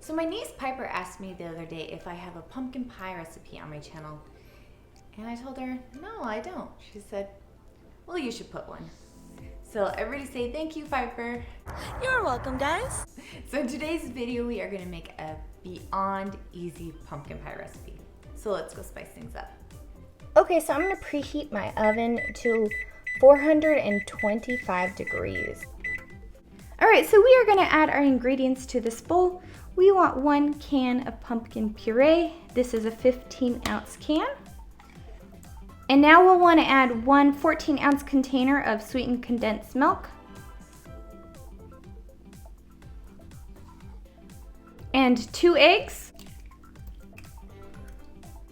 So my niece Piper asked me the other day if I have a pumpkin pie recipe on my channel. And I told her, no, I don't. She said, well, you should put one. So everybody say thank you, Piper. You're welcome, guys. So in today's video, we are gonna make a beyond easy pumpkin pie recipe. So let's go spice things up. Okay, so I'm gonna preheat my oven to 425 degrees. All right, so we are gonna add our ingredients to this bowl. We want 1 can of pumpkin puree. This is a 15-ounce can. And now we'll want to add 1 14-ounce container of sweetened condensed milk. And 2 eggs.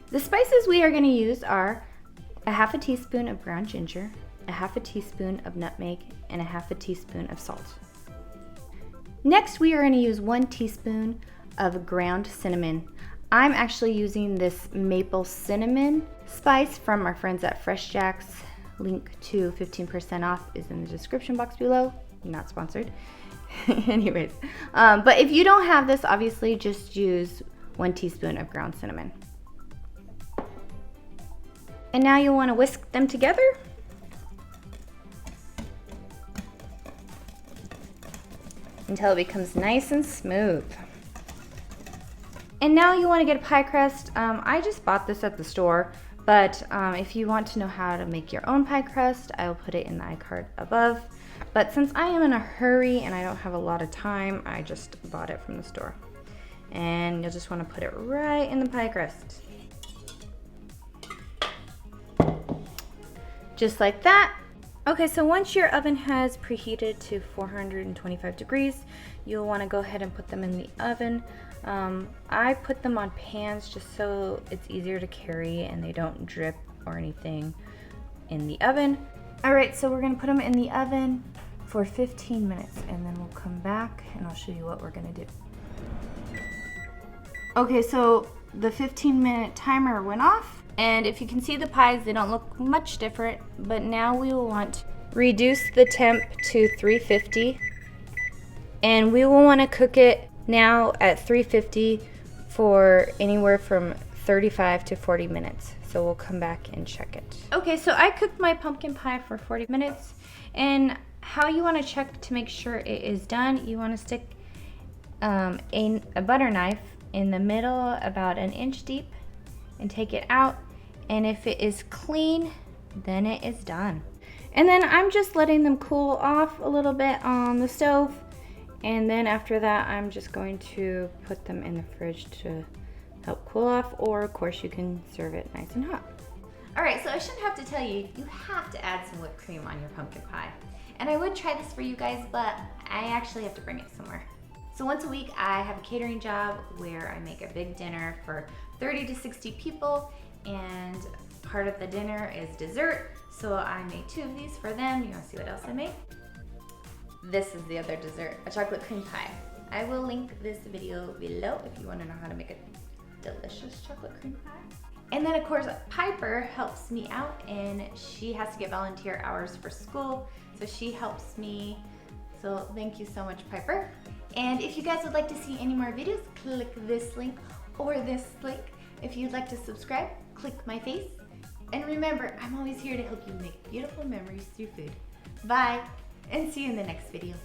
The spices we are going to use are a half a teaspoon of ground ginger, a half a teaspoon of nutmeg, and a half a teaspoon of salt. Next, we are going to use 1 teaspoon of ground cinnamon. I'm actually using this maple cinnamon spice from our friends at FreshJax. Link to 15% off is in the description box below. Not sponsored. Anyways, but if you don't have this, obviously just use 1 teaspoon of ground cinnamon. And now you'll want to whisk them together. Until it becomes nice and smooth. And now you want to get a pie crust. I just bought this at the store, but if you want to know how to make your own pie crust, I will put it in the iCard above. But since I am in a hurry and I don't have a lot of time, I just bought it from the store. And you'll just want to put it right in the pie crust. Just like that. Okay, so once your oven has preheated to 425 degrees, you'll want to go ahead and put them in the oven. I put them on pans just so it's easier to carry and they don't drip or anything in the oven. All right, so we're gonna put them in the oven for 15 minutes and then we'll come back and I'll show you what we're gonna do. Okay, so the 15-minute timer went off. And if you can see the pies, they don't look much different, but now we will want to reduce the temp to 350. And we will want to cook it now at 350 for anywhere from 35 to 40 minutes. So we'll come back and check it. Okay, so I cooked my pumpkin pie for 40 minutes. And how you want to check to make sure it is done, you want to stick a butter knife in the middle about 1 inch deep and take it out, and if it is clean, then it is done. And then I'm just letting them cool off a little bit on the stove, and then after that I'm just going to put them in the fridge to help cool off, or of course you can serve it nice and hot. All right, so I shouldn't have to tell you, you have to add some whipped cream on your pumpkin pie. And I would try this for you guys, but I actually have to bring it somewhere. So once a week, I have a catering job where I make a big dinner for 30 to 60 people, and part of the dinner is dessert. So I made 2 of these for them. You wanna see what else I made? This is the other dessert, a chocolate cream pie. I will link this video below if you wanna know how to make a delicious chocolate cream pie. And then of course, Piper helps me out and she has to get volunteer hours for school. So she helps me. So thank you so much, Piper. And if you guys would like to see any more videos, click this link or this link. If you'd like to subscribe, click my face. And remember, I'm always here to help you make beautiful memories through food. Bye, and see you in the next video.